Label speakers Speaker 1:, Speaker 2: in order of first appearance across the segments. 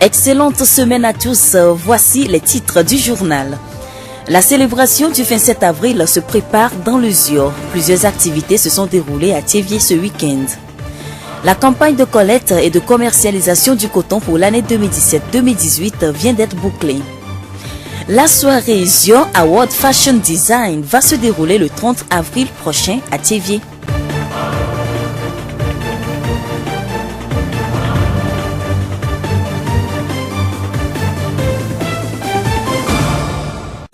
Speaker 1: Excellente semaine à tous, voici les titres du journal. La célébration du 27 avril se prépare dans le Zio. Plusieurs activités se sont déroulées à Thiévié ce week-end. La campagne de collecte et de commercialisation du coton pour l'année 2017-2018 vient d'être bouclée. La soirée Zio Award Fashion Design va se dérouler le 30 avril prochain à Thiévié.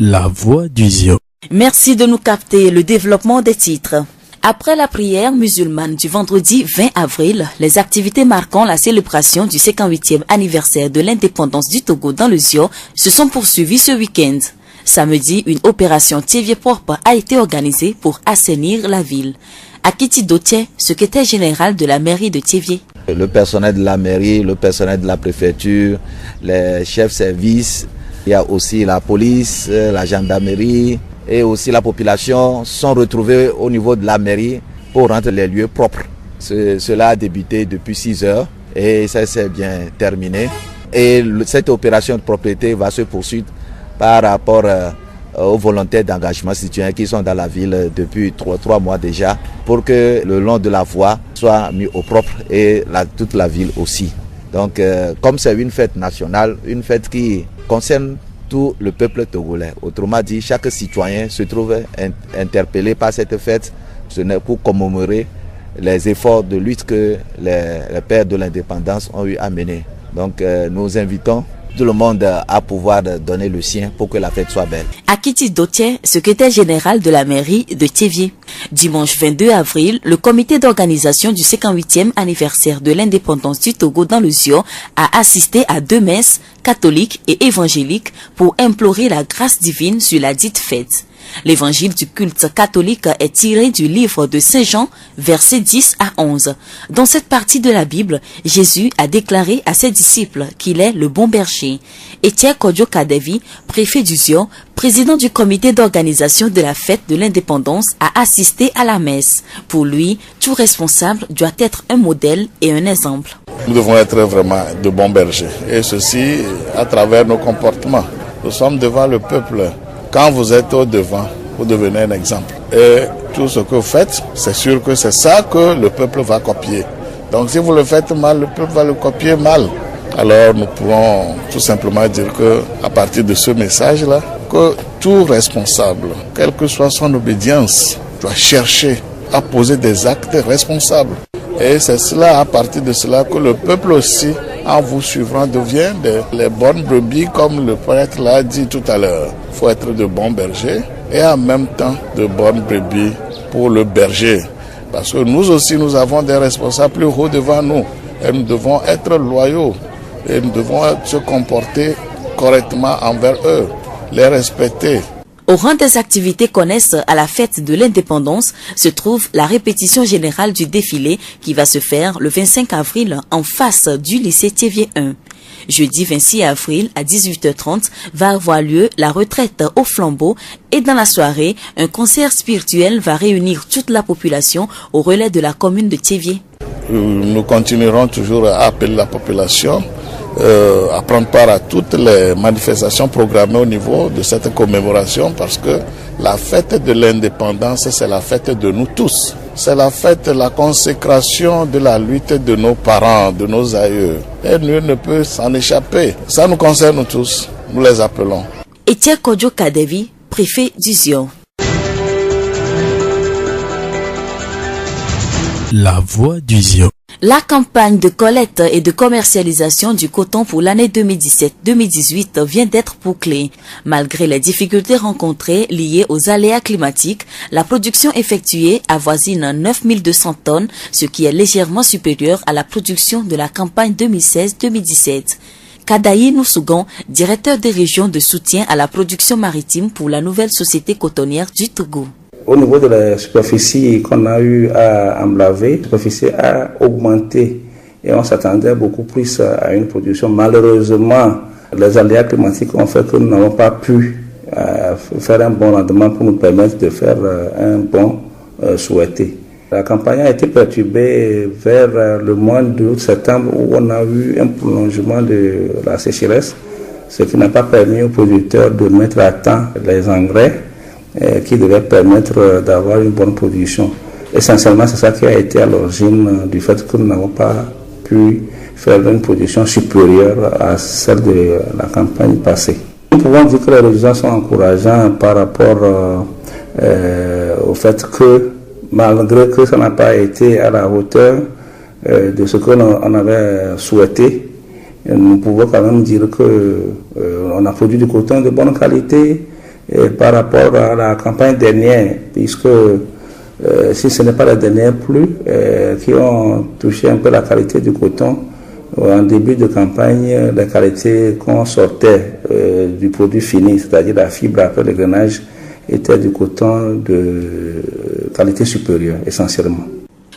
Speaker 2: La voix du Zio.
Speaker 1: Merci de nous capter le développement des titres. Après la prière musulmane du vendredi 20 avril, les activités marquant la célébration du 58e anniversaire de l'indépendance du Togo dans le Zio se sont poursuivies ce week-end. Samedi, une opération Thiévié propre a été organisée pour assainir la ville. Akiti Dotier, secrétaire général de la mairie de Thiévié.
Speaker 3: Le personnel de la mairie, le personnel de la préfecture, les chefs services, il y a aussi la police, la gendarmerie et aussi la population sont retrouvés au niveau de la mairie pour rendre les lieux propres. Cela a débuté depuis 6 heures et ça s'est bien terminé. Et cette opération de propriété va se poursuivre par rapport aux volontaires d'engagement citoyen qui sont dans la ville depuis 3 mois déjà pour que le long de la voie soit mis au propre et toute la ville aussi. Donc comme c'est une fête nationale, une fête qui concerne tout le peuple togolais. Autrement dit, chaque citoyen se trouve interpellé par cette fête. Ce n'est pour commémorer les efforts de lutte que les pères de l'indépendance ont eu à mener. Donc nous invitons tout le monde à pouvoir donner le sien pour que la fête soit belle.
Speaker 1: Akiti Dotier, secrétaire général de la mairie de Thiévié. Dimanche 22 avril, le comité d'organisation du 58e anniversaire de l'indépendance du Togo dans le Zio a assisté à 2 messes catholiques et évangéliques pour implorer la grâce divine sur la dite fête. L'évangile du culte catholique est tiré du livre de Saint Jean, versets 10 à 11. Dans cette partie de la Bible, Jésus a déclaré à ses disciples qu'il est le bon berger. Etienne Kodjo Kadevi, préfet du Zio, président du comité d'organisation de la fête de l'indépendance, a assisté à la messe. Pour lui, tout responsable doit être un modèle et un exemple.
Speaker 4: Nous devons être vraiment de bons bergers, et ceci à travers nos comportements. Nous sommes devant le peuple. Quand vous êtes au devant, vous devenez un exemple. Et tout ce que vous faites, c'est sûr que c'est ça que le peuple va copier. Donc si vous le faites mal, le peuple va le copier mal. Alors nous pourrons tout simplement dire que à partir de ce message-là, que tout responsable, quelle que soit son obédience, doit chercher à poser des actes responsables. Et c'est cela, à partir de cela, que le peuple aussi, en vous suivant, devient les bonnes brebis, comme le prêtre l'a dit tout à l'heure. Il faut être de bons bergers et en même temps de bonnes brebis pour le berger. Parce que nous aussi, nous avons des responsables plus hauts devant nous. Et nous devons être loyaux. Et nous devons se comporter correctement envers eux, les respecter.
Speaker 1: Au rang des activités connexes à la fête de l'indépendance se trouve la répétition générale du défilé qui va se faire le 25 avril en face du lycée Thiévié 1. Jeudi 26 avril à 18h30 va avoir lieu la retraite au flambeau et dans la soirée, un concert spirituel va réunir toute la population au relais de la commune de Thiévié.
Speaker 4: Nous continuerons toujours à appeler la population à prendre part à toutes les manifestations programmées au niveau de cette commémoration parce que la fête de l'indépendance, c'est la fête de nous tous. C'est la fête, la consécration de la lutte de nos parents, de nos aïeux. Et nul ne peut s'en échapper. Ça nous concerne tous. Nous les appelons.
Speaker 1: Etienne Kodjo Kadevi, préfet du Zio.
Speaker 2: La voix du Zio.
Speaker 1: La campagne de collecte et de commercialisation du coton pour l'année 2017-2018 vient d'être bouclée. Malgré les difficultés rencontrées liées aux aléas climatiques, la production effectuée avoisine 9200 tonnes, ce qui est légèrement supérieur à la production de la campagne 2016-2017. Kadayi Nousougon, directeur des régions de soutien à la production maritime pour la nouvelle société cotonnière du Togo.
Speaker 5: Au niveau de la superficie qu'on a eu à emblaver, la superficie a augmenté et on s'attendait beaucoup plus à une production. Malheureusement, les aléas climatiques ont fait que nous n'avons pas pu faire un bon rendement pour nous permettre de faire un bon souhaité. La campagne a été perturbée vers le mois d'août-septembre où on a eu un prolongement de la sécheresse, ce qui n'a pas permis aux producteurs de mettre à temps les engrais qui devaient permettre d'avoir une bonne production. Essentiellement, c'est ça qui a été à l'origine du fait que nous n'avons pas pu faire une production supérieure à celle de la campagne passée. Nous pouvons dire que les résultats sont encourageants par rapport au fait que, malgré que ça n'a pas été à la hauteur de ce qu'on avait souhaité, nous pouvons quand même dire qu'on a produit du coton de bonne qualité par rapport à la campagne dernière, puisque si ce n'est pas les dernières pluies qui ont touché un peu la qualité du coton, en début de campagne, la qualité qu'on sortait du produit fini, c'est-à-dire la fibre après le grainage, était du coton de qualité supérieure, essentiellement.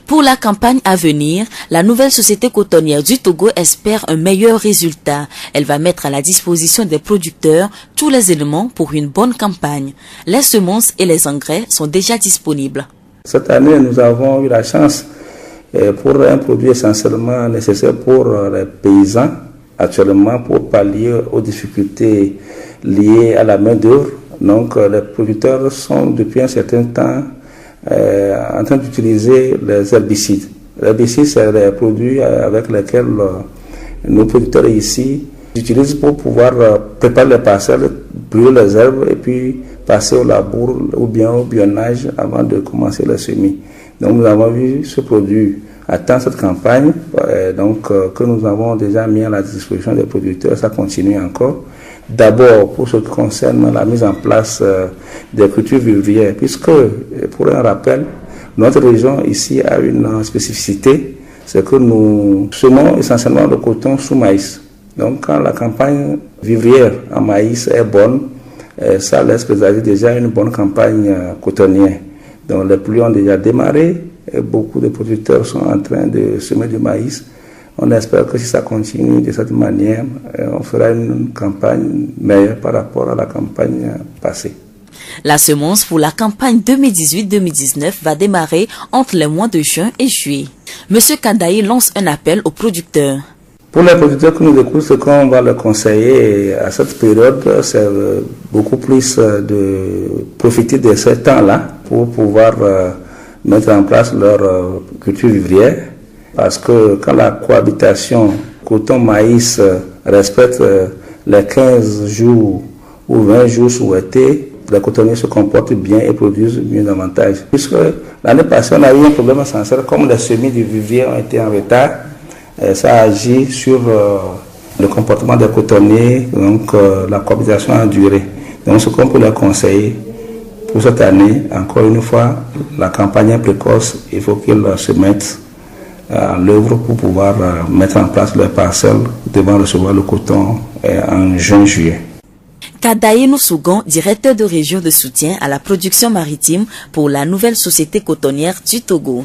Speaker 1: Pour la campagne à venir, la nouvelle société cotonnière du Togo espère un meilleur résultat. Elle va mettre à la disposition des producteurs tous les éléments pour une bonne campagne. Les semences et les engrais sont déjà disponibles.
Speaker 5: Cette année, nous avons eu la chance pour un produit essentiellement nécessaire pour les paysans, actuellement pour pallier aux difficultés liées à la main-d'œuvre. Donc, les producteurs sont depuis un certain temps en train d'utiliser les herbicides. Les herbicides, c'est les produits avec lesquels nos producteurs ici utilisent pour pouvoir préparer les parcelles, brûler les herbes et puis passer au labour ou bien au bionnage avant de commencer les semis. Donc nous avons vu ce produit à temps cette campagne, que nous avons déjà mis à la disposition des producteurs, ça continue encore. D'abord, pour ce qui concerne la mise en place des cultures vivrières, puisque, pour un rappel, notre région ici a une spécificité, c'est que nous semons essentiellement le coton sous maïs. Donc, quand la campagne vivrière en maïs est bonne, ça laisse présager déjà une bonne campagne cotonnière. Donc, les pluies ont déjà démarré et beaucoup de producteurs sont en train de semer du maïs. On espère que si ça continue de cette manière, on fera une campagne meilleure par rapport à la campagne passée.
Speaker 1: La semence pour la campagne 2018-2019 va démarrer entre les mois de juin et juillet. Monsieur Kandaï lance un appel aux producteurs.
Speaker 5: Pour les producteurs que nous écoutent, ce qu'on va leur conseiller à cette période, c'est beaucoup plus de profiter de ce temps-là pour pouvoir mettre en place leur culture vivrière. Parce que quand la cohabitation coton-maïs respecte les 15 jours ou 20 jours souhaités, les cotonniers se comportent bien et produisent mieux davantage. Puisque l'année passée, on a eu un problème essentiel, comme les semis du vivrier ont été en retard, ça agit sur le comportement des cotonniers, donc la cohabitation a duré. Donc ce qu'on peut leur conseiller pour cette année, encore une fois, la campagne est précoce, il faut qu'ils se mettent à l'œuvre pour pouvoir mettre en place leurs parcelles devant recevoir le coton en juin-juillet.
Speaker 1: Kadaï Noussougan, directeur de région de soutien à la production maritime pour la nouvelle société cotonnière du Togo.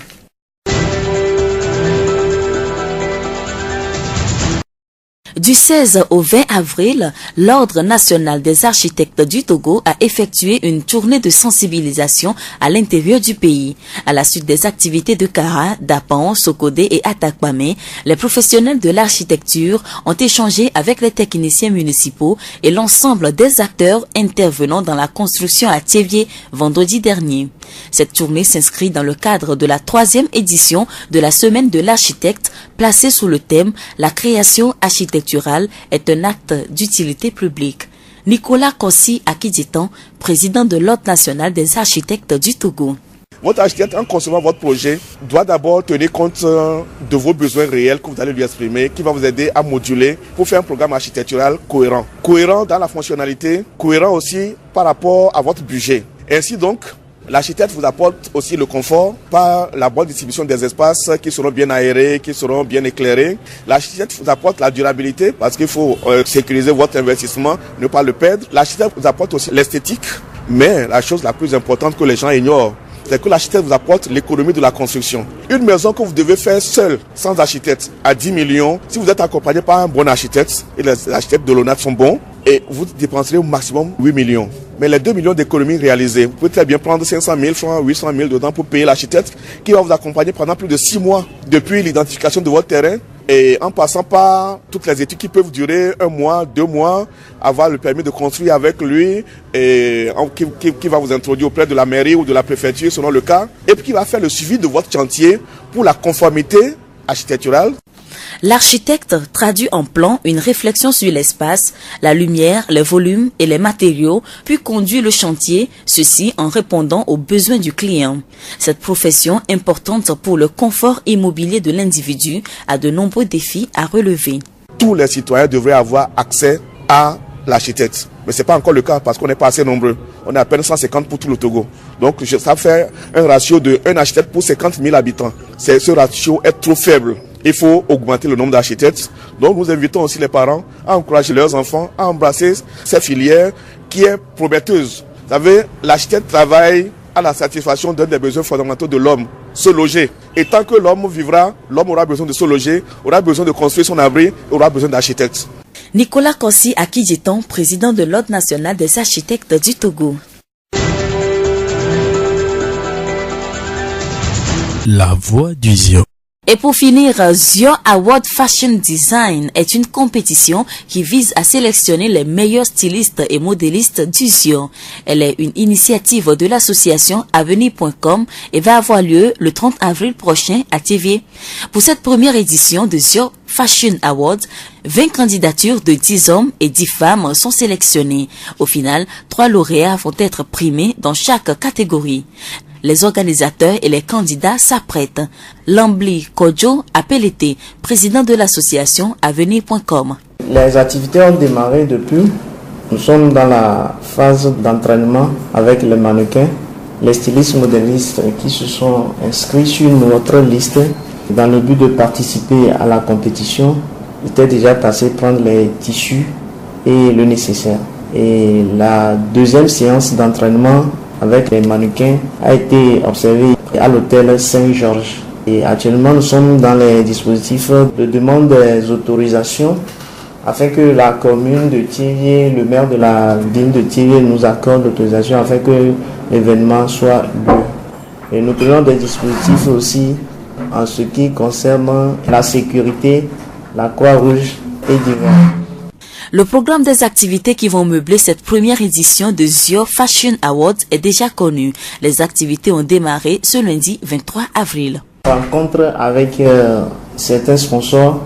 Speaker 1: Du 16 au 20 avril, l'Ordre national des architectes du Togo a effectué une tournée de sensibilisation à l'intérieur du pays. À la suite des activités de Kara, Dapan, Sokodé et Atakpame, les professionnels de l'architecture ont échangé avec les techniciens municipaux et l'ensemble des acteurs intervenant dans la construction à Thévié vendredi dernier. Cette tournée s'inscrit dans le cadre de la 3e édition de la Semaine de l'architecte, placée sous le thème « La création architecturale est un acte d'utilité publique ». Nicolas Kossi Akiditan, président de l'Ordre national des architectes du Togo.
Speaker 6: Votre architecte, en concevant votre projet, doit d'abord tenir compte de vos besoins réels que vous allez lui exprimer, qui va vous aider à moduler pour faire un programme architectural cohérent. Cohérent dans la fonctionnalité, cohérent aussi par rapport à votre budget. Ainsi donc, l'architecte vous apporte aussi le confort par la bonne distribution des espaces qui seront bien aérés, qui seront bien éclairés. L'architecte vous apporte la durabilité parce qu'il faut sécuriser votre investissement, ne pas le perdre. L'architecte vous apporte aussi l'esthétique, mais la chose la plus importante que les gens ignorent, c'est que l'architecte vous apporte l'économie de la construction. Une maison que vous devez faire seul, sans architecte, à 10 millions, si vous êtes accompagné par un bon architecte, et les architectes de l'ONAT sont bons, et vous dépenserez au maximum 8 millions. Mais les 2 millions d'économies réalisées, vous pouvez très bien prendre 500 000 francs, 800 000 dedans pour payer l'architecte qui va vous accompagner pendant plus de 6 mois depuis l'identification de votre terrain et en passant par toutes les études qui peuvent durer 1 mois, 2 mois, avoir le permis de construire avec lui et qui va vous introduire auprès de la mairie ou de la préfecture selon le cas et puis qui va faire le suivi de votre chantier pour la conformité architecturale.
Speaker 1: L'architecte traduit en plan une réflexion sur l'espace, la lumière, les volumes et les matériaux, puis conduit le chantier, ceci en répondant aux besoins du client. Cette profession importante pour le confort immobilier de l'individu a de nombreux défis à relever.
Speaker 6: Tous les citoyens devraient avoir accès à l'architecte. Mais ce n'est pas encore le cas parce qu'on n'est pas assez nombreux. On est à peine 150 pour tout le Togo. Donc ça fait un ratio de 1 architecte pour 50 000 habitants. Ce ratio est trop faible. Il faut augmenter le nombre d'architectes. Donc nous invitons aussi les parents à encourager leurs enfants à embrasser cette filière qui est prometteuse. Vous savez, l'architecte travaille à la satisfaction d'un des besoins fondamentaux de l'homme, se loger. Et tant que l'homme vivra, l'homme aura besoin de se loger, aura besoin de construire son abri, aura besoin d'architectes.
Speaker 1: Nicolas Kossi Akidjeton, président de l'Ordre national des architectes du Togo.
Speaker 2: La voix du Zion.
Speaker 1: Et pour finir, Zio Award Fashion Design est une compétition qui vise à sélectionner les meilleurs stylistes et modélistes du Zio. Elle est une initiative de l'association Avenir.com et va avoir lieu le 30 avril prochain à Thiévié. Pour cette première édition de Zio Fashion Awards, 20 candidatures de 10 hommes et 10 femmes sont sélectionnées. Au final, 3 lauréats vont être primés dans chaque catégorie. Les organisateurs et les candidats s'apprêtent. Lambli Kojo Apelete, président de l'association Avenir.com.
Speaker 7: Les activités ont démarré depuis. Nous sommes dans la phase d'entraînement avec les mannequins, les stylistes modélistes qui se sont inscrits sur notre liste dans le but de participer à la compétition. Ils étaient déjà passés prendre les tissus et le nécessaire. Et la deuxième séance d'entraînement avec les mannequins a été observé à l'hôtel Saint-Georges. Et actuellement, nous sommes dans les dispositifs de demande des autorisations afin que la commune de Thiévié, le maire de la ville de Thiévié nous accorde l'autorisation afin que l'événement soit lieu. Et nous prenons des dispositifs aussi en ce qui concerne la sécurité, la Croix-Rouge et divers.
Speaker 1: Le programme des activités qui vont meubler cette première édition de Zio Fashion Awards est déjà connu. Les activités ont démarré ce lundi 23 avril.
Speaker 7: Rencontre avec certains sponsors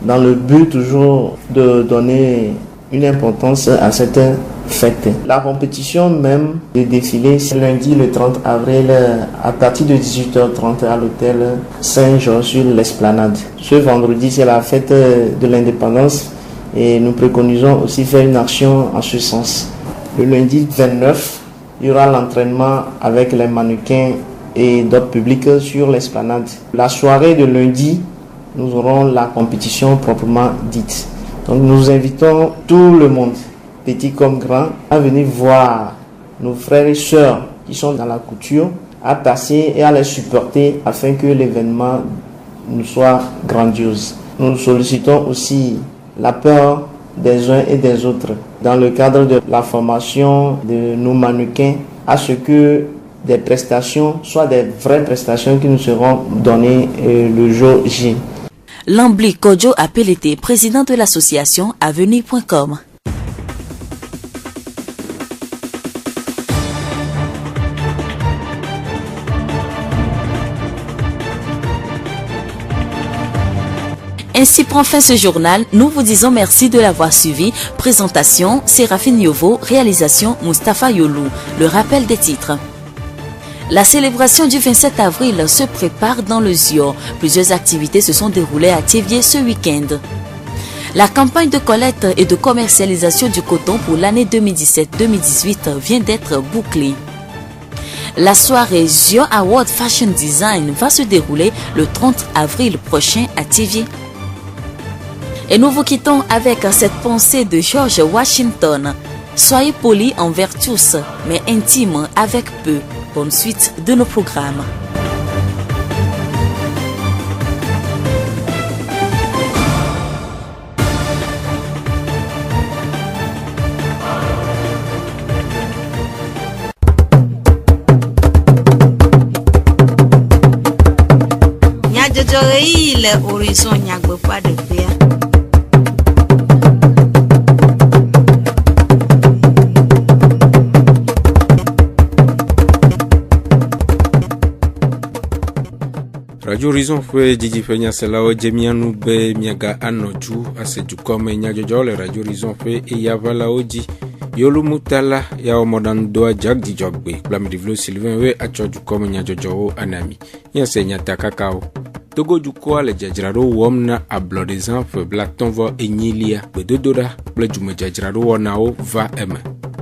Speaker 7: dans le but toujours de donner une importance à cette fête. La compétition même de défilé, c'est lundi le 30 avril à partir de 18h30 à l'hôtel Saint-Jean sur l'Esplanade. Ce vendredi, c'est la fête de l'indépendance. Et nous préconisons aussi faire une action en ce sens. Le lundi 29, il y aura l'entraînement avec les mannequins et d'autres publics sur l'esplanade. La soirée de lundi, nous aurons la compétition proprement dite. Donc nous invitons tout le monde, petit comme grand, à venir voir nos frères et sœurs qui sont dans la couture, à passer et à les supporter afin que l'événement nous soit grandiose. Nous sollicitons aussi la peur des uns et des autres dans le cadre de la formation de nos mannequins à ce que des prestations soient des vraies prestations qui nous seront données le jour J.
Speaker 1: Lambli Kojo Apelete, président de l'association Avenir.com. Ainsi prend fin ce journal. Nous vous disons merci de l'avoir suivi. Présentation, Séraphine Yovo. Réalisation, Mustapha Yolou. Le rappel des titres. La célébration du 27 avril se prépare dans le Zio. Plusieurs activités se sont déroulées à Thiévié ce week-end. La campagne de collecte et de commercialisation du coton pour l'année 2017-2018 vient d'être bouclée. La soirée Zio Award Fashion Design va se dérouler le 30 avril prochain à Thiévié. Et nous vous quittons avec cette pensée de George Washington. Soyez polis envers tous, mais intimes avec peu. Bonne suite de nos programmes.
Speaker 8: il horizon nyagbe pas de paix.
Speaker 9: Radio Horizon fue Didi Fenya Selao Jemianu be miaga anoju asejukome nyajojo le Radio Horizon fue eyavala oji yolu mutala ya omodan doa jag di jogbe Blamidivlo Sylvain we achojukome nyajojo anami nyanse nyata kakao Togo juko ale jajraro womna ablodezan fe blatonvo enyilia bedodora blejume jajraro wonao va eme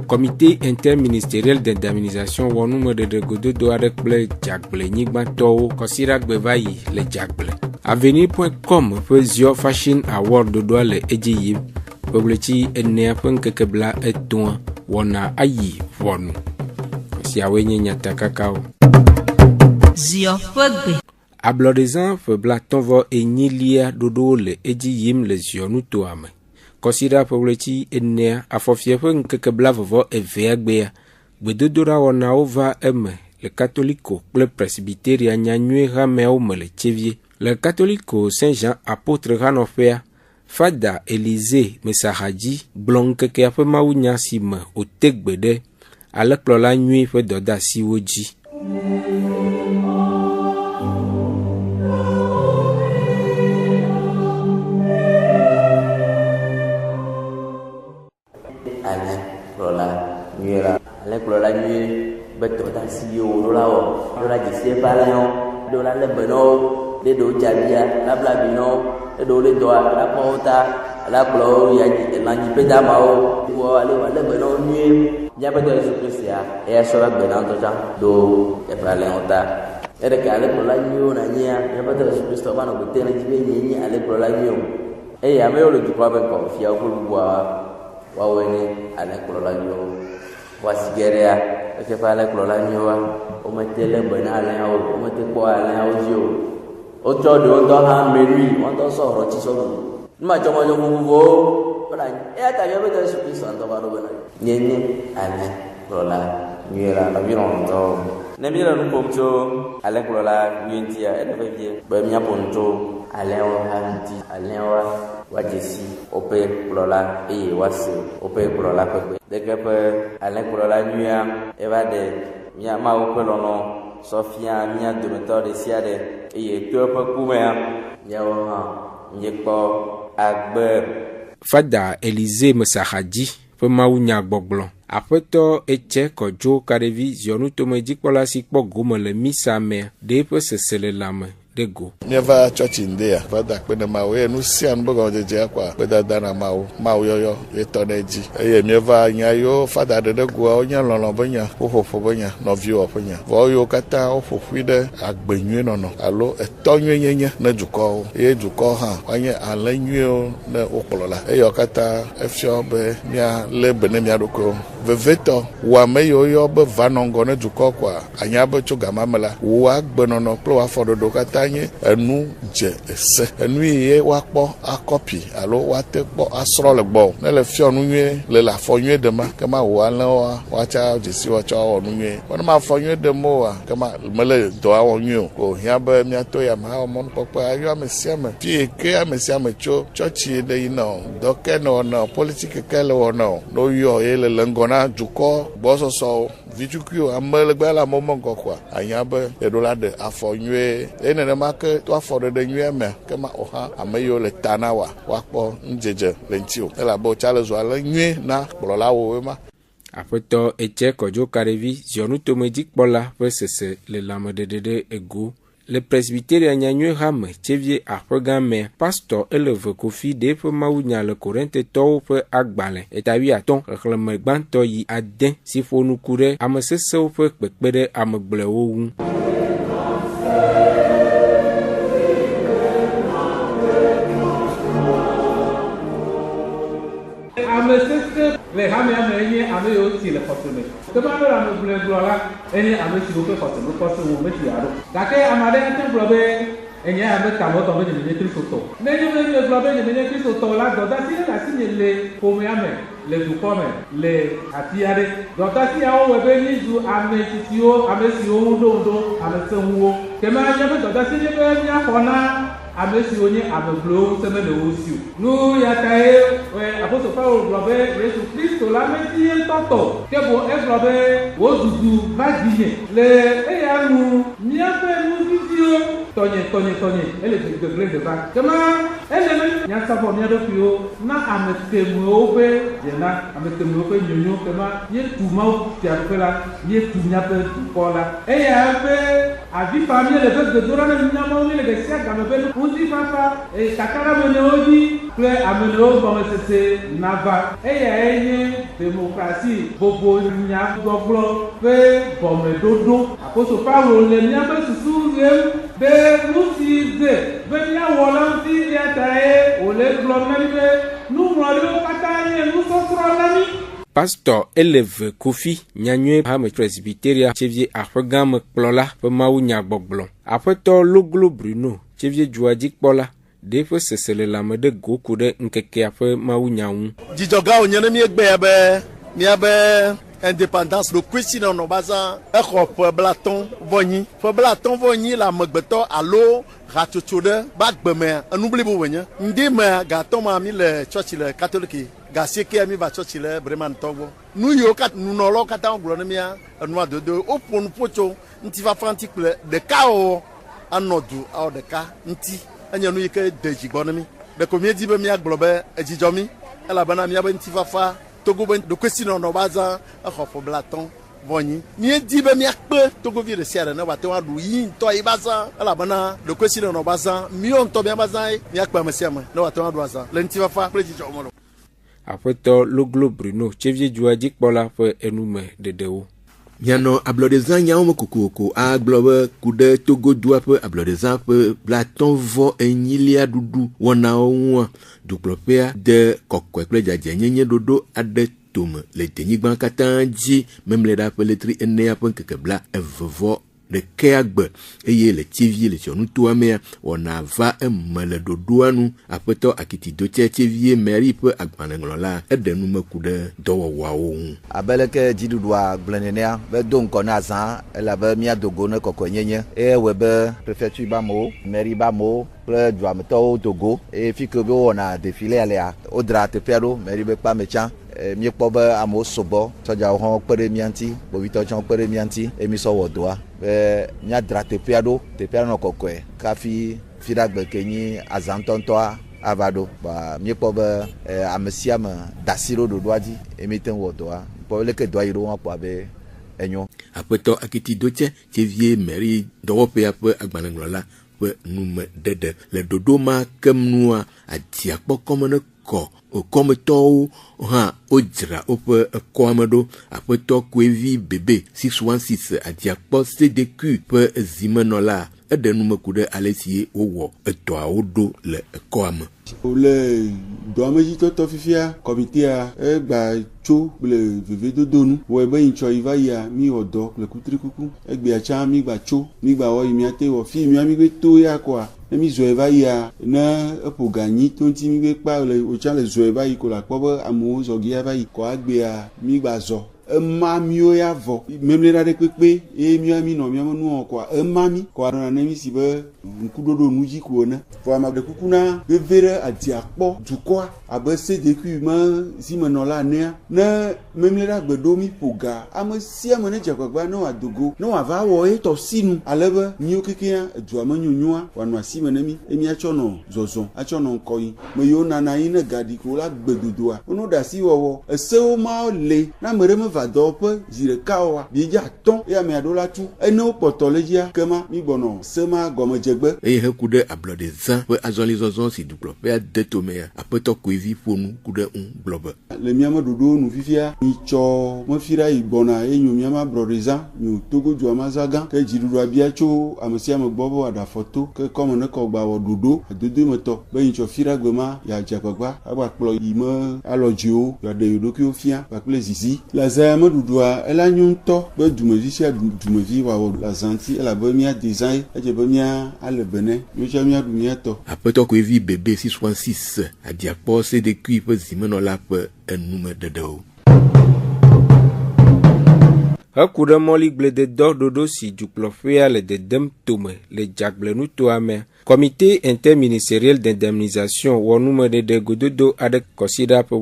Speaker 9: Comité interministériel d'indemnisation wonu de godo do avec ble jagle nyigbanto kosira gbevayi le jagle avenir.com fezio fashion award do le ejiyi publici enne penkekebla eton wona ayi wonu si awenye nyata kakao
Speaker 8: zio fogbe
Speaker 9: ablodezan fe blatonvo enyilia dodo le ejiyim le zionu to ame Considère pour le ti ennea a fofier que blavo et veagbea. Bedodora wana ova eme. Le catholico, le presbytéria nyanue rameo le tchevier. Le catholico Saint-Jean apôtre ranofea. Fada Élysée Messahaji, blonke ke ape maunya sime au tekbede. A la clola nuit fe doda siwoji.
Speaker 10: La nuit, beto ta si o la gisi palayon, do la lebeno, de do jabia, la blabino, do le doa, la porta, la clo, ya la jipeda mao, ou ale lebeno nuit, ya beto Jésus-Christ et sur la benanto do e palayon et de cale pour la nuit, na nia, ya beto Jésus-Christ va no bote na jibe ni ale pour la nuit. Et ya me le du pas ben confia pour boire, wa weni ale pour la nuit. Wasigeria ke pala klola nyoa o metele bena ale o mete ko ale o jio o todo ndo ha menui o ndo so ro ti so ma jomo yo bubo bana e ata yo be Yesu Kristo ndo ba ro bana nyenye ale klola nyera la biron ndo ne bi la nu pomto ale klola nyentia e be vie be mia ponto ale o hanti ale o wajesi ope klola e wase ope klola pepe de que ale klola nuia eva de mia ma ope lono sofia mia de meto de siade e to pe kumea ya wa nyekpo agbe
Speaker 9: Fada Élysée Messahaji pe maunya gbogblon Apeto eche kojo karevi zionu tomeji pola sikpo gomo le misa me de pe sesele lame dego.
Speaker 4: Never church in there, but that when the Mawe no see and bogo de Jaqua, better than a Mau yo, etoneji. A never nyayo, father de go, Yalanobonia, Ofobonia, no view of Ponya. Voyo kata of Fide, Agbenuno, alo, a Tonya, Nejuko, Ejuko, Wanya, and Lenio, ne Opolola, Eyokata, Fshobe, Nia, Lebenemiaruko, Veveto, Wameyo yob, Vanongo, Nejuko, Anyaba Chugamamela, Wag Benono, Ploa for the Docata. Enu je ese enu ye wa kpo akopi alo wa te kpo asro le gbo na le fi onu nwe le la fo nwe de ma kama wa la wa cha jesi wa cha onu nwe wona ma fo nwe de mo wa kama mele do awon nwe o hia ba mi ato ya ma o mon popo ayo amesiame fi ke amesiame cho church de ino do ke no no politique ke le wono no yo ye le ngona juko boso so vitukio amele gba la momo kokwa anya ba e do la de afo nwe ene make to afọrọ de nwe me kema oha ameyo le tanawa wakpo njeje lentio ela bo challenge wala nwe na kporola wo ma
Speaker 9: Apeto eche kojo karevi zionu tomedik pola pesese le lamedede ego le presbyteria nyanywe hame chevie aprogame pastor eleve kofi de pe maunya le korente to pe agbale etawi aton reklame gbanto yi aden sifonu kure amesese pe pekpede amegble wo
Speaker 11: le hame amenye ame yo ti le kotome to ba ra no ble glola eni ame ti go pe kotome ko so wo meti aro dake amade ente globe enye ame ta mo to me ni Kristo to ne ni me globe ni Kristo to la do da ti la si le ko me ame le du kome le atiare do ta ti awo we be ni ju ame ti o ame si o ndo ame se wo kema nyebe dɔdɔ si nyebe miaxɔ na ame siwo nye ameglowo seme le wo si o. Nu ya ta ye apostol Paulo gblɔ be Yesu Kristo la meti ye ŋutɔtɔ ke bo egblɔ be wodudu va dzinye le eya nu míaƒe nuviviwo tɔnyɛ ele gbegble de va kema ele be miasabɔ mía ɖokuiwo na ame temuwo ƒe dzena ame temuwo ƒe nyonyo kema mietu Mawu fiaɖuƒe la mietu míaƒe dukɔ la eya be avi fa míele be gbedoɖa ne míamawo míele ɖe sia game be ŋutifafa kakaramenewo dzi kple amenewo gɔmesese nava eyae nye demokrasi bobo nyagbɔgblɔ ƒe gɔmeɖoɖo. Apostol Paulo le míaƒe susu ɣem be nu si ze be míawɔ la ŋuti ya tae wòle gblɔm na mí be nuŋlɔɖiwo katã nye nusɔsrɔ̃ na mí.
Speaker 9: Pastor Eleve Kofi nyanyue hame presbyteria chevie aƒegãme kplɔla ƒe mawu nyagbɔgblɔ. Aƒetɔ Loglo Bruno chevie dzuadzikpɔla ɖe ƒe sese le lãme ɖe go ku ɖe ŋkekea ƒe mawu nya ŋu.
Speaker 12: Dzidzɔgawo nye ne míegbea be míabe indépendance le kwesi nɔ bazã exɔ ƒe blatɔ̃ vɔ nyi. Ƒe blatɔ̃ vɔ nyi le amegbetɔ alo hatsotso ɖe ba gbemea enublibo wònye. Ŋdi mea gatɔ ma mi le tsɔtsi le katoliki. Gasieke mi va tsɔtsi le Bremen tɔgbɔ. Nu yiwo nunɔlawo katã gblɔ ne mía enua dodo woƒo nu ƒotso ŋutifafa ŋuti kple ɖekawɔwɔ anɔ du awɔ ɖeka ŋuti enye nu yi ke de dzigbɔ ne mi. Ɖeko míedi be míagblɔ be edzidzɔ mi elabena míabe ŋutifafa Togo be ɖokuesinɔnɔ bazã exɔ ƒe blatɔ̃ vɔ nyi. Míedi be míakpe Togovi ɖe sia ɖe ne wòate ŋu aɖu yi ŋutɔ yi bazã elabena ɖokuesinɔnɔ bazã míawo ŋutɔ mía bazã ye míakpe ame sia ame ne wòate ŋu aɖu azã le ŋutifafa kple dzidzɔ me.
Speaker 9: Aƒetɔ Loglo Bruno chevie dzuadzikpɔla ƒe enume ɖeɖewo.
Speaker 13: Mianɔ ablɔdezã nyawo me kokoko agblɔ be ku ɖe Togodua ƒe ablɔdezã ƒe blatɔ̃ vɔ enyilia ɖuɖu wɔnawo ŋua dukplɔƒea de kɔkɔe kple dzadzenyenye ɖoɖo aɖe tome le denyigba katã dzi memle ɖa ƒe letri enea ƒe ŋkeke bla evevɔ ɖekea gbe eye le tsivie le tsiɔnutoa mea wɔna va eme le ɖoɖoa nu. Aƒetɔ Akitidotse tsivie Mary ƒe agbalẽŋlɔla eɖe nume ku ɖe dɔwɔwɔawo ŋu.
Speaker 3: Abe leke dziɖuɖua gblẽ nenea be do ŋkɔ na azã elabe míadogo ne kɔkɔenyenye eye wòe be prefecture be amewo mairie be amewo kple duametɔwo dogo eye fi ke be wowɔna défilé alea wodra teƒea ɖo mairie be kpa me tsã. Míekpɔ be amewo sɔgbɔ sɔdzawo hã kpe ɖe mía ŋuti kpovitɔwo tsã kpe ɖe mía ŋuti eye mísɔ wɔ dɔa be míadzra teƒea ɖo nɔ kɔkɔe kafi fiɖagbe ke nyi azã ŋutɔŋutɔa ava ɖo. Míekpɔ be ame sia ame da asi ɖo ɖoɖoa dzi eye míete ŋu wɔ dɔa kpɔ leke dɔa yi ɖo hã kpɔ abe enyo.
Speaker 13: Aƒetɔ Akitidotse tsivie Mary dɔwɔƒea ƒe agbalẽŋlɔla ƒe nume ɖeɖe le ɖoɖo ma kem nua adiakpɔkɔme ne kɔ kɔmetɔwo hã wodzra woƒe ekɔame ɖo. Aƒetɔ Koevi Bebe 616 adiakpɔ CDQ ƒe zimenɔla eɖe nume ku ɖe ale si wowɔ edɔawo ɖo le ekɔame.
Speaker 14: Le dɔamedzitɔtɔ fifia kɔmitea egba tso kple vevedodo nu wɔe be ŋtsɔ yi va yia mi wɔ dɔ kple kutrikuku egbea tsã mi gba tso mi gba wɔ yi miate wɔ fi mi gbe to ya kɔa ne mi zɔe va yia ne eƒo ganyi to ŋuti mi gbe kpa le wotsã le zɔe va yi ko la kpɔ be amewo zɔgia va yi kɔ agbea mi gba zɔ. Ema miwo ya vɔ memle ɖa ɖe kpekpe eye mi nɔ miame nuwɔ kɔa ema mi kɔa nɔna ne mi si be ŋkuɖoɖo nu dzi ko ne. Vɔ ame ɖe kuku na veve ɖe adiakpɔ dukɔa abe CDQ me zimenɔla nea ne memle ɖa gbeɖo mi ƒo ga ame sia ame ne dze agbagba ne wòadogo ne wòava wɔ etɔ sinu ale be míwo kekea edua me nyonyoa wòanɔ asi me ne mi eye míatsɔ nɔ zɔzɔm atsɔ nɔ ŋkɔ yi me yiwo nana yi ne gaɖi ko la gbedodoa wono ɖe asi wɔwɔ esewo mawo le na ame ɖe me va dɔwɔƒe zi ɖeka wɔa biedze atɔ̃ eye ame aɖewo la tu enewo kpɔtɔ le dzia kema mi gbɔnɔ sema gɔmedzegbe.
Speaker 13: Eye heku ɖe ablɔdezã ƒe azɔlizɔzɔ si dukplɔƒea de tomea aƒetɔ Koevi ƒo nu ku ɖe ŋu gblɔ be.
Speaker 14: Le míame ɖoɖowo nu fifia mitsɔ mefi ɖa yi gbɔna eye nyo míame ablɔdezã nyo Togo dua ma zã gã ke dziɖuɖua bia tso ame sia ame gbɔ be wòaɖe afɔto ke kɔme ne kɔ gba wɔ ɖoɖo adodo metɔ be ntsɔ fi ɖa gbe ma yeadze agbagba agba kplɔ yi me alɔ dziwo yeaɖe yi ɖokuiwo fia kpakple zizi le zã meɖuɖua ela nyo ŋutɔ be dumevi sia dumevi wòawɔ le azã ŋuti elabe míade zã ye edze be mía ale bene míotsɛ míaɖu míatɔ.
Speaker 13: Aƒetɔ Koevi Bebe 616 adiakpɔ CDQ ƒe zimenɔla ƒe enume ɖeɖewo.
Speaker 9: Heku ɖe mɔligblẽdedɔ ɖoɖo si dukplɔƒea le dedem tome le dzagblenutoa me. Comité interministériel d'indemnisation wɔ numeɖeɖe gododo aɖe kɔsi ɖe ƒe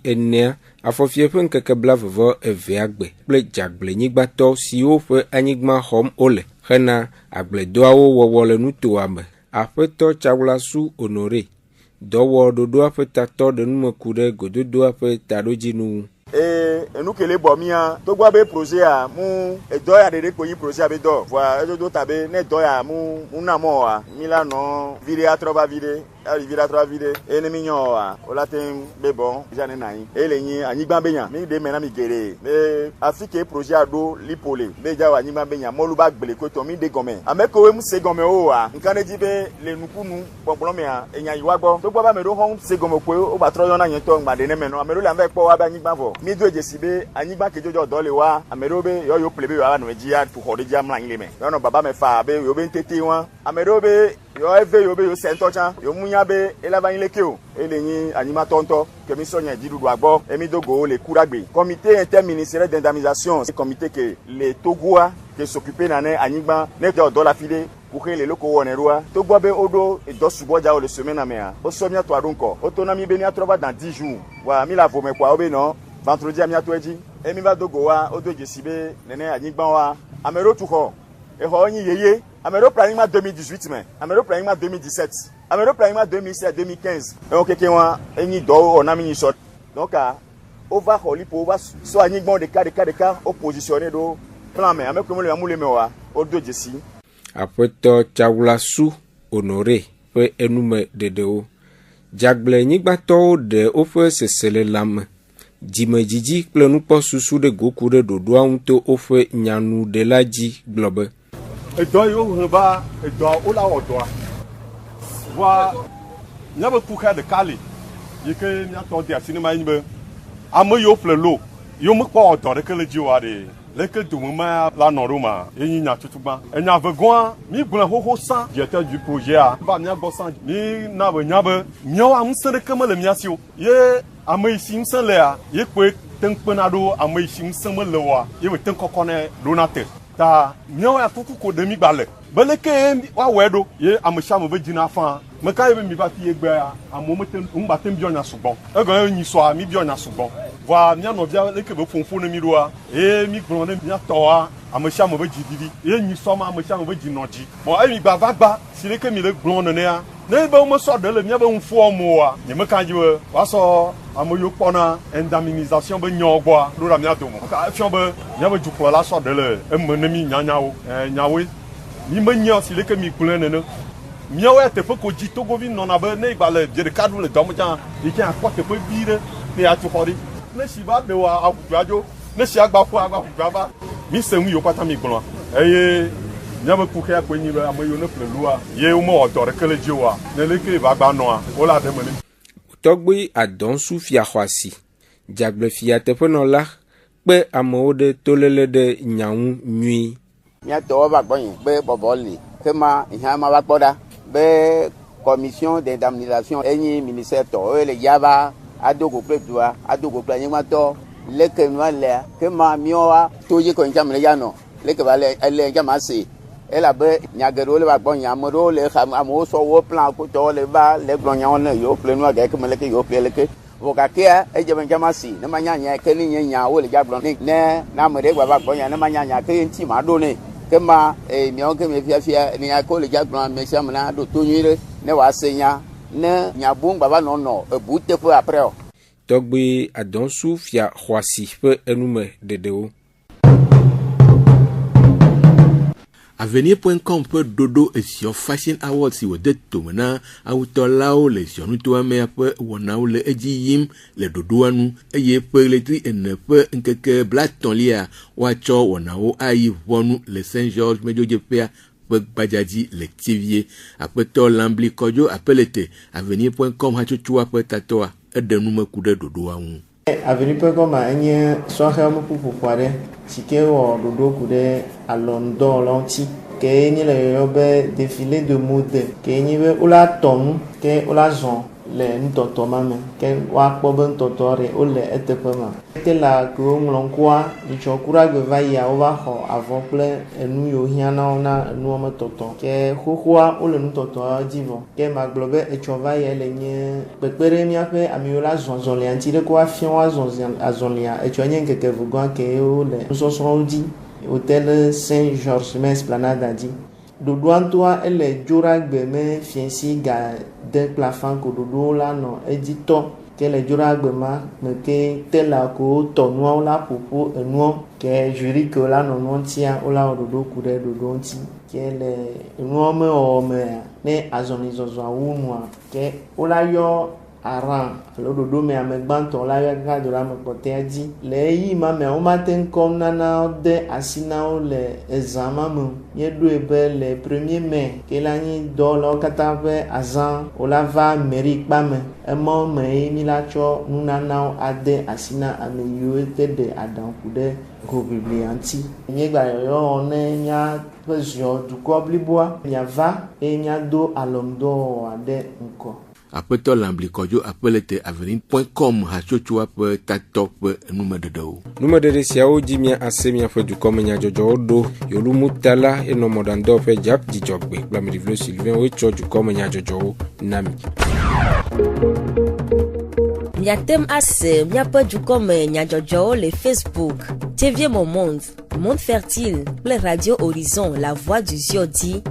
Speaker 9: 4 afɔfie ƒe ŋkeke 22 gbe kple dzagblenyigbatɔ siwo ƒe anyigba xɔm wole hena agbledɔawo wɔwɔ le nutoa me. Aƒetɔ Tsawlasu Honoré dɔwɔ ɖoɖoa ƒe tatɔ ɖe nume ku ɖe gododoa ƒe taɖodzinu.
Speaker 15: Enu kele bɔ mia to gba be projet a mu edɔ ya de ko yi projet a be dɔ voa ezo do ta be ne dɔ ya mu na mo a mi la no vide atroba vide ali vide atroba vide e ne mi nyo a o la ten be bon jane nai e le yin anyigba be nya mi de mena mi gere be afike projet a do lipole be ja wa anyigba be nya mo lu ba gbele ko to mi de gome ameko we mu se gome o a nkan ne ji be le nukunu popolo me a enya yiwa gbo to gba ba me do hon se gome ko o ba tro yo na yen to ngba de ne me no amero le ave po wa ba anyigba vo mi do ejesibe anyigba kejojo do le wa amero be yo plebe wa no ejia fu hode jam la ile me yo no baba me fa be yo be ntete wa amero be yo eve yo be yo sento cha yo munya be elaba ile ke o eleyin anyima tonto kemi sonya jidudu agbo emi dogo le kuragbe comité interministériel d'indemnisation c'est comité que les togoa qui s'occuper nané anyigba ne do la fide pour que les locaux wonerua to gbo be odo e do subo ja o le semaine na me a o so mi ato adunko o to na mi be ni atroba dans 10 jours wa mi la vo me kwa o be no vendredi ami ato eji emi ba dogo wa odo jesibe nene anyigba wa amero tuko e ho yin yeye amero planning 2018 mais amero planning 2017 amero planning 2016 2015 e o keke wa eni do o na mi so donc o va holi po va so anyigba de cas o positionner do plan mais ameko mo le amule me wa odo jesi.
Speaker 9: Aƒetɔ Tsawlasu Honoré ƒe enume ɖeɖewo. Dzagblenyigbatɔwo ɖe woƒe sesele lãme. Dzimedzidzi kple nukpɔsusu ɖe goku ɖe ɖoɖoa ŋuto woƒe nyanuɖela dzi gblɔ be.
Speaker 12: Edɔ yiwo he va edɔ wola wɔ dɔa. Voa míaƒe kuxe ɖeka li yi ke míatɔ de asi ne ma nyi be ame yiwo ƒle lo yiwo mekpɔ dɔ ɖeke le dzi o aɖe. Leke domema la nɔ ɖo ma enyi nyatutugba enya vegoa mi gblẽ xoxo sa directeur du projet a va mia gbɔ sa mi na be nya be míawo ŋusẽ ɖeke mele mia si o ye ame yi si ŋusẽ lea ye koe teŋ kpena ɖo ame yi si ŋusẽ mele oa ye be teŋ kɔkɔnɛ ɖona te ta míawo ya kuku ko ɖe mi gba le be leke woawɔe ɖo ye ame sia ame be dzina fã meka ye be mi va fi ye gbea amewo mete ŋugba teŋ biɔ nya sugbɔ egɔ̃ ye nyi sɔa mi biɔ nya sugbɔ voa mia nɔvia leke be ƒoƒo ne mi ɖoa ye mi gblɔ ne mia tɔa ame sia ame be dzididi ye nyi sɔma ame sia ame be dzinɔ dzi bon emi gba va gba si leke mi le gblɔ nenea ne be womesɔ ɖe le miabe ŋuƒoa me oa nyemeka dzi be woasɔ ame yiwo kpɔna indemnisation be nyawo gbɔa ɖo ɖa mia dome efiɔ be miabe dukplɔla sɔ ɖe le eme ne mi nyanyawo nyawoe mi menya si leke mi gblẽ nene miawo ya teƒe ko dzi togovi nɔna be ne gba le vie ɖeka ɖu le dɔme tsã yi ke akpɔ teƒe vi ɖe ne atu xɔ ɖi ne si va ɖe wa aƒuƒua dzo ne si agba ƒo agba ƒuƒua va mi se ŋu yiwo katã mi gblɔa eye míaƒe kuxea koe nyi be ame yiwo ne ƒle lua ye womewɔ dɔ ɖeke le dzi oa ne leke va gba nɔa wole aɖe me ne.
Speaker 9: Tɔgbe Adɔnsu fia xɔasi dzagbefia teƒenɔla kpe amewo ɖe toléle ɖe nya ŋu nyui.
Speaker 16: Míatɔwo va gbɔ yin be bɔbɔ li ke ma hiã ma va kpɔ ɖa be commission d'indemnisation enyi ministère tɔ eye le yava adogo kple dua adogo kple anyigbatɔ leke nua lea ke ma míawoa to yi ko ŋtsame le ya nɔ leke va le ele ŋtsame ase elabe nya geɖewo le va gbɔ yin ame ɖewo le amewo sɔ wo plan kutɔwo le va le gblɔ nyawo ne yewo ƒle nua gake me leke yewo ƒle leke vɔ gakea edze be ŋtsame ase ne ma nya nya ke ne nye nya wo le dza gblɔ ne ame ɖe gba va gbɔ nya ne ma nya nya ke ŋti ma ɖo ne ke ma míawo ke mi fiafia nya ko le dza gblɔ ame sia ame na ɖo to nyui ɖe ne wòase nya ne nya boŋ gbava nɔnɔ ebu teƒe après o.
Speaker 9: Tɔgbe Adɔnsu fia xɔasi ƒe enume ɖeɖewo.
Speaker 13: Avenir.com ƒe ɖoɖo eziɔ Fashion Awards si wòde tome na awutɔlawo le ziɔnutoa mea ƒe wɔnawo le edzi yim le ɖoɖoa nu eye ƒe ɣletri 4 ƒe ŋkeke 30 woatsɔ wɔnawo ayi ʋɔnu le Saint George Mediodzɔƒea ƒe gbadzadzi le Tivie. Aƒetɔ Lambli Kɔdzo Apelete Avenir.com hatsotsoa ƒe tatɔa eɖe nume ku ɖe ɖoɖoa ŋu.
Speaker 7: Avenir.com enye sɔhɛwo ƒuƒoƒo aɖe si ke wɔ ɖoɖo ku ɖe alɔndɔ la ŋuti ke nye le yɔyɔ be défilé de mode ke nye be wola tɔ nu ke wola zɔ le ŋutɔtɔ ma me ke woakpɔ be ŋutɔtɔ ɖe wole eteƒe ma. Te la ke woŋlɔ ŋkua ŋutsɔkura gbe va yia wova xɔ avɔ kple enu yiwo hiã na wo na enua me tɔtɔ ke xoxoa wole nutɔtɔ dzi vɔ ke magblɔ be etsɔ va yia le nye kpekpe ɖe míaƒe amiwo la zɔ azɔlia ŋuti ɖe ko woafia wo azɔlia etsɔ nye ŋkeke vugã ke wole nusɔsrɔ̃wo dzi hôtel Saint Georges me Esplanade dzi. Ɖoɖoa ŋutɔa ele dzoragbe me fiesi ga de kple afã ko ɖoɖowo la nɔ edzi tɔ ke le dzoragbe ma me ke te la ko tɔ nuawo la ƒoƒo enuawo ke jury ke la nɔ nua ŋutia wola wɔ ɖoɖo ku ɖe ɖoɖo ŋuti ke le enuawo me wɔwɔ mea ne azɔlizɔzɔa wu nua ke wola yɔ aran alo ɖoɖo me ame gbãtɔ la yɔ kaka do la me kpɔtɛa dzi le eyi ma mea womate ŋkɔ nana de asi na wo le ezã ma me míeɖoe be le 1er mai ke la nyi dɔwɔlawo katã ƒe azã wola va mairie kpa me emɔ me ye mi la tsɔ nunanawo ade asi na ame yiwo te ɖe aɖaŋku ɖe hoʋiʋlia ŋuti míegba yɔyɔ ne míaƒe ziɔ dukɔ bliboa miava eye míado alɔŋdɔwɔwɔa ɖe ŋkɔ.
Speaker 13: Aƒetɔ Lamblikɔdzo Apelete Avenue.com hatsotsoa ƒe tatɔ ƒe numeɖeɖewo.
Speaker 9: Numeɖeɖe siawo dzi mia ase miaƒe dukɔme nyadzɔdzɔwo ɖo Yolumutala enɔ mɔɖaŋudɔ ƒe Jap Dzidzɔgbe kple Ameɖivlo Sylvain wotsɔ dukɔme nyadzɔdzɔwo na mi.
Speaker 17: Miatem ase miaƒe dukɔme nyadzɔdzɔwo le Facebook TV Monde, Monde Fertile kple Radio Horizon La Voix du Zion dzi.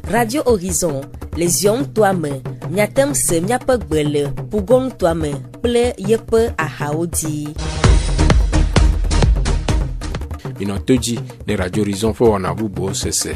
Speaker 17: Radio Horizon le Zion ŋutɔa me miatem se miaƒe gbe le Pugo ŋutɔa me kple yeƒe ahawo dzi.
Speaker 9: Minɔ to dzi le Radio Horizon ƒe wɔna bubuwo sese.